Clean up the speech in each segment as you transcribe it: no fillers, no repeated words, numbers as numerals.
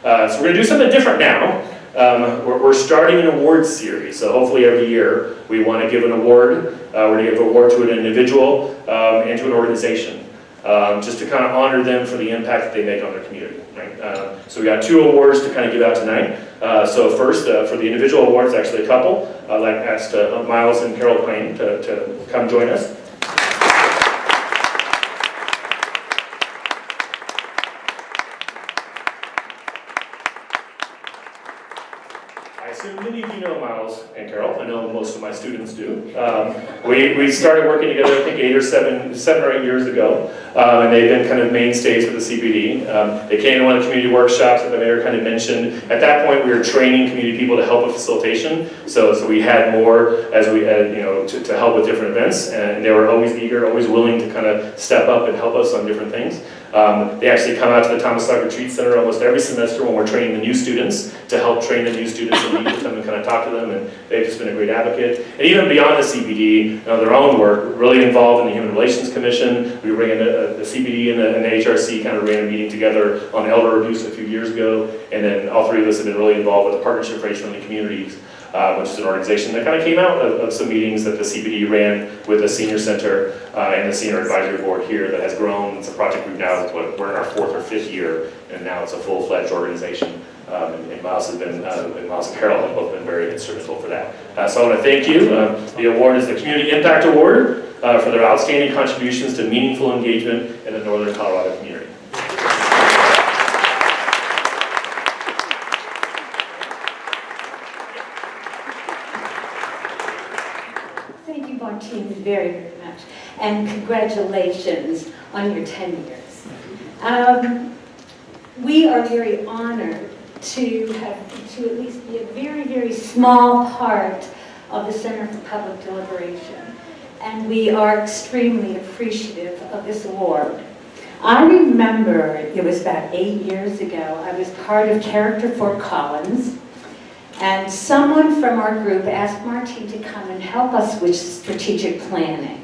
So we're going to do something different now. We're starting an awards series, so hopefully every year we want to give an award. We're going to give an award to an individual and to an organization, just to kind of honor them for the impact that they make on their community. Right? So we got 2 awards to kind of give out tonight. So first, for the individual awards, actually a couple. I'd like to ask Miles and Carol Payne to come join us. I assume many of you know Miles and Carol. I know most of my students do. We started working together, I think, 7 or 8 years ago, and they've been kind of mainstays with the CPD. They came to one of the community workshops that the mayor kind of mentioned. At that point, we were training community people to help with facilitation, so we had more as we had, to help with different events, and they were always eager, always willing to kind of step up and help us on different things. They actually come out to the Thomas Clark Retreat Center almost every semester when we're training the new students to help train the new students and meet with them and kind of talk to them, and they've just been a great advocate. And even beyond the CPD, their own work, really involved in the Human Relations Commission. We ran the CPD and the HRC kind of ran a meeting together on elder abuse a few years ago, and then all 3 of us have been really involved with the Partnership for Age-Friendly Communities, which is an organization that kind of came out of some meetings that the CPD ran with the Senior Center and the Senior Advisory Board here that has grown. It's a project we've now, we're in our 4th or 5th year, and now it's a full-fledged organization. And Miles has been, and Miles and Carol have both been very instrumental for that. So I want to thank you. The award is the Community Impact Award for their outstanding contributions to meaningful engagement in the Northern Colorado community. Thank you, Martine, very, very much. And congratulations on your 10 years. We are very honored to at least be a very, very small part of the Center for Public Deliberation. And we are extremely appreciative of this award. I remember it was about 8 years ago, I was part of Character Fort Collins, and someone from our group asked Martine to come and help us with strategic planning.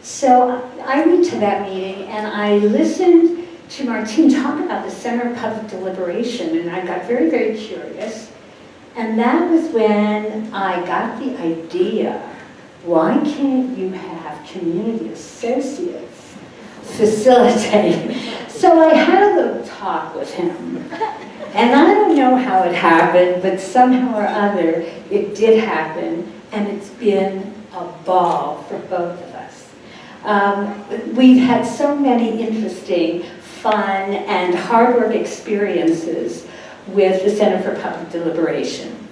So I went to that meeting and I listened to Martine talk about the Center of Public Deliberation, and I got very, very curious. And that was when I got the idea, why can't you have community associates facilitate? So I had a little talk with him. And I don't know how it happened, but somehow or other, it did happen, and it's been a ball for both of us. We've had so many interesting, fun, and hard work experiences with the Center for Public Deliberation.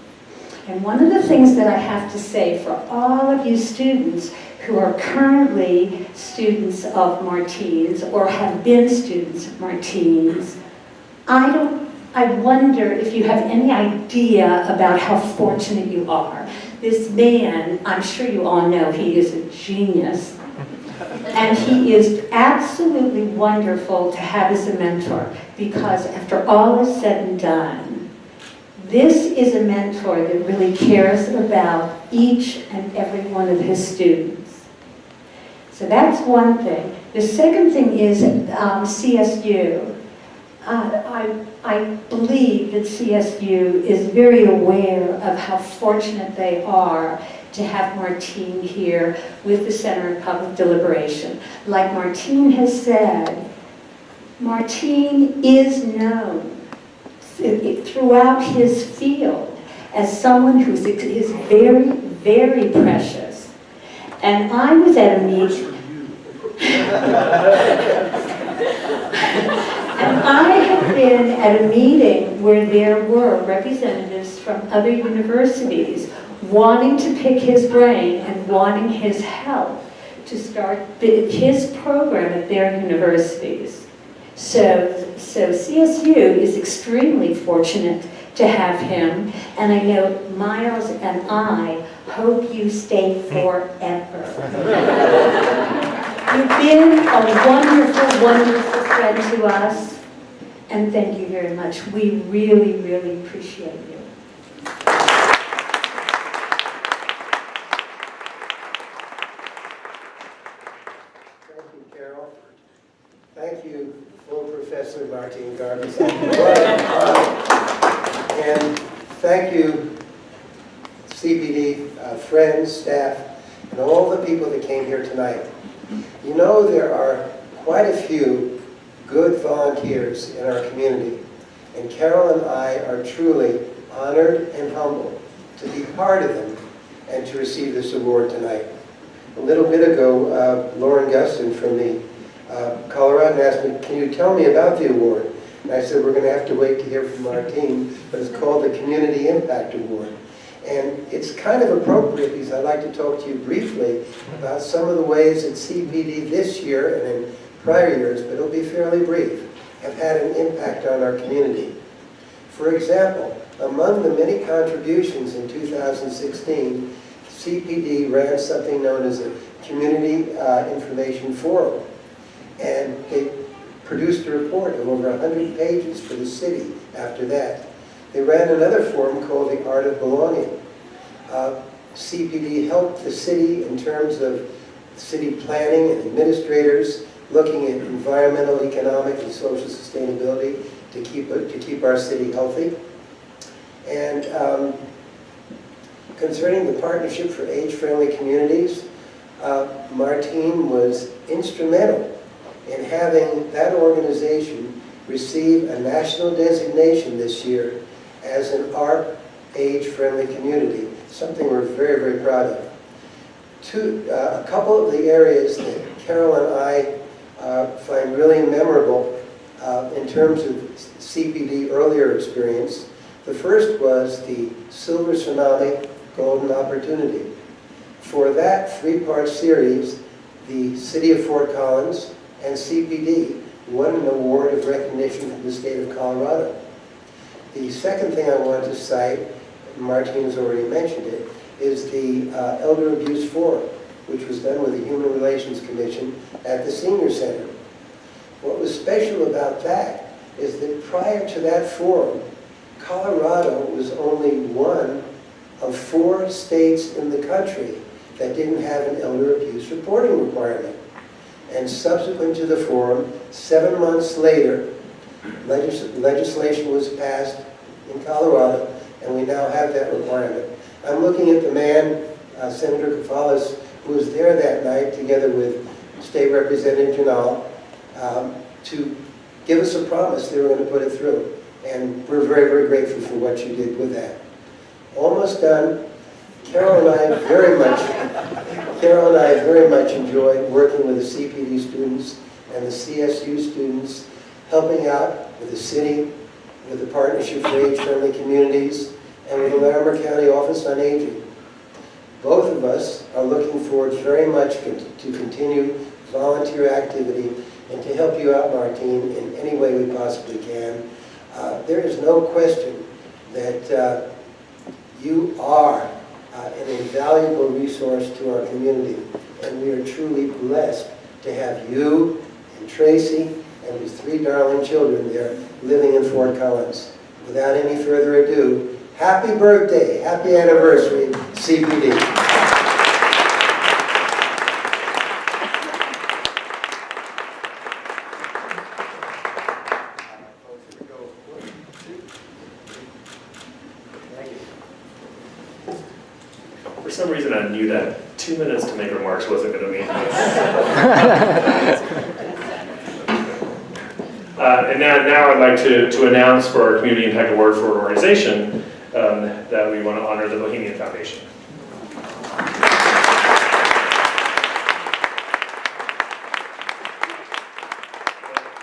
And one of the things that I have to say for all of you students who are currently students of Martine's or have been students of Martine's, I wonder if you have any idea about how fortunate you are. This man, I'm sure you all know, he is a genius. And he is absolutely wonderful to have as a mentor, because after all is said and done, this is a mentor that really cares about each and every one of his students. So that's one thing. The second thing is CSU. I believe that CSU is very aware of how fortunate they are to have Martine here with the Center of Public Deliberation. Like Martine has said, Martine is known throughout his field as someone who is very, very precious. And I was at a meeting. And I have been at a meeting where there were representatives from other universities wanting to pick his brain and wanting his help to start his program at their universities. So CSU is extremely fortunate to have him, and I know Miles and I hope you stay forever. You've been a wonderful, wonderful friend to us, and thank you very much. We really, really appreciate you. Thank you, Carol. Thank you full Professor Martin Garbus. And thank you, CPD friends, staff, and all the people that came here tonight. You know, there are quite a few good volunteers in our community, and Carol and I are truly honored and humbled to be part of them and to receive this award tonight. A little bit ago, Lauren Guston from the Colorado asked me, can you tell me about the award? And I said, we're going to have to wait to hear from our team, but it's called the Community Impact Award. And it's kind of appropriate because I'd like to talk to you briefly about some of the ways that CPD this year and in prior years, but it'll be fairly brief, have had an impact on our community. For example, among the many contributions in 2016, CPD ran something known as a Community Information Forum. And they produced a report of over 100 pages for the city after that. They ran another forum called The Art of Belonging. CPD helped the city in terms of city planning and administrators looking at environmental, economic, and social sustainability to keep our city healthy. And concerning the Partnership for Age-Friendly Communities, Martine was instrumental in having that organization receive a national designation this year as an ARP age-friendly community, something we're very, very proud of. A couple of the areas that Carol and I find really memorable in terms of CPD earlier experience. The first was the Silver Tsunami Golden Opportunity. For that three-part series, the City of Fort Collins and CPD won an award of recognition from the state of Colorado. The second thing I want to cite, Martine has already mentioned it, is the Elder Abuse Forum, which was done with the Human Relations Commission at the Senior Center. What was special about that is that prior to that forum, Colorado was only one of 4 states in the country that didn't have an elder abuse reporting requirement. And subsequent to the forum, 7 months later, legislation was passed in Colorado, and we now have that requirement. I'm looking at the man, Senator Kafalis, who was there that night together with State Representative Janal, to give us a promise they were going to put it through. And we're very, very grateful for what you did with that. Almost done. Carol and I very much enjoyed working with the CPD students and the CSU students, helping out with the city, with the Partnership for Age-Friendly Communities, and with the Larimer County Office on Aging. Both of us are looking forward very much to continue volunteer activity and to help you out, Martine, in any way we possibly can. There is no question that you are an invaluable resource to our community, and we are truly blessed to have you and Tracy and his 3 darling children there living in Fort Collins. Without any further ado, happy birthday, happy anniversary, CPD. For some reason, I knew that 2 minutes to make remarks wasn't going to mean and now I'd like to announce for our Community Impact Award for an organization that we want to honor the Bohemian Foundation.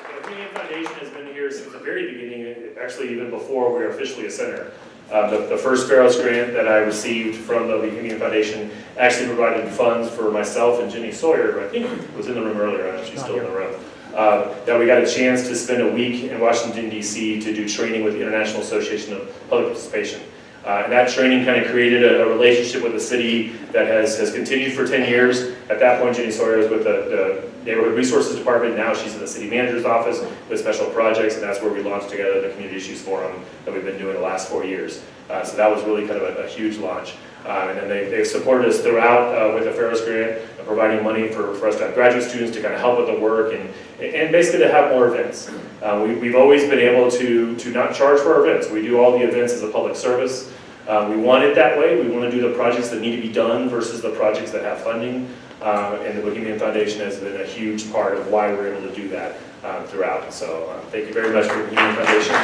The Bohemian Foundation has been here since the very beginning, actually even before we were officially a center. The first Faros grant that I received from the Bohemian Foundation actually provided funds for myself and Jenny Sawyer, who I think was in the room earlier, I don't know if she's still in the room, that we got a chance to spend a week in Washington, D.C. to do training with the International Association of Public Participation. And that training kind of created a relationship with the city that has continued for 10 years. At that point, Jenny Sawyer was with the Neighborhood Resources Department. Now she's in the City Manager's Office with special projects, and that's where we launched together the Community Issues Forum that we've been doing the last 4 years. So that was really kind of a huge launch. And then they've supported us throughout with the Ferris Grant, providing money for us to have graduate students to kind of help with the work and basically to have more events. We've always been able to not charge for our events. We do all the events as a public service. We want it that way. We want to do the projects that need to be done versus the projects that have funding. And the Bohemian Foundation has been a huge part of why we're able to do that throughout. So thank you very much for the Bohemian Foundation.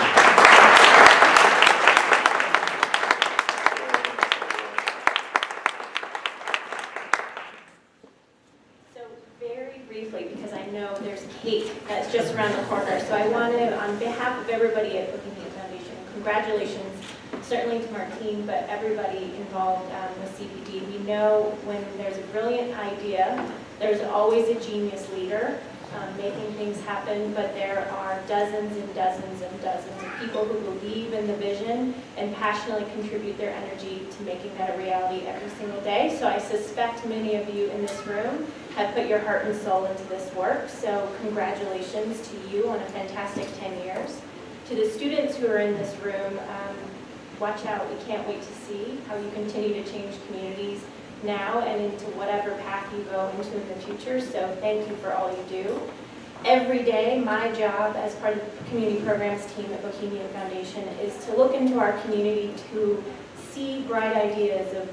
Because I know there's cake that's just around the corner. So I want to, on behalf of everybody at Bohemian Foundation, congratulations, certainly to Martine, but everybody involved with CPD. We know when there's a brilliant idea, there's always a genius leader making things happen, but there are dozens and dozens and dozens of people who believe in the vision and passionately contribute their energy to making that a reality every single day. So I suspect many of you in this room have put your heart and soul into this work. So congratulations to you on a fantastic 10 years. To the students who are in this room, watch out. We can't wait to see how you continue to change communities now and into whatever path you go into in the future. So thank you for all you do. Every day, my job as part of the community programs team at Bohemian Foundation is to look into our community to see bright ideas of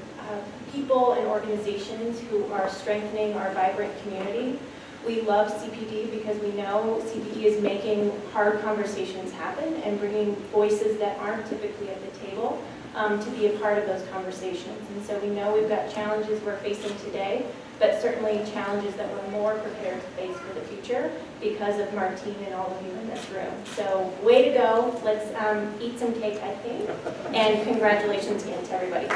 people and organizations who are strengthening our vibrant community. We love CPD because we know CPD is making hard conversations happen and bringing voices that aren't typically at the table to be a part of those conversations. And so we know we've got challenges we're facing today, but certainly challenges that we're more prepared to face for the future because of Martine and all of you in this room. So way to go. Let's eat some cake, I think. And congratulations again to everybody.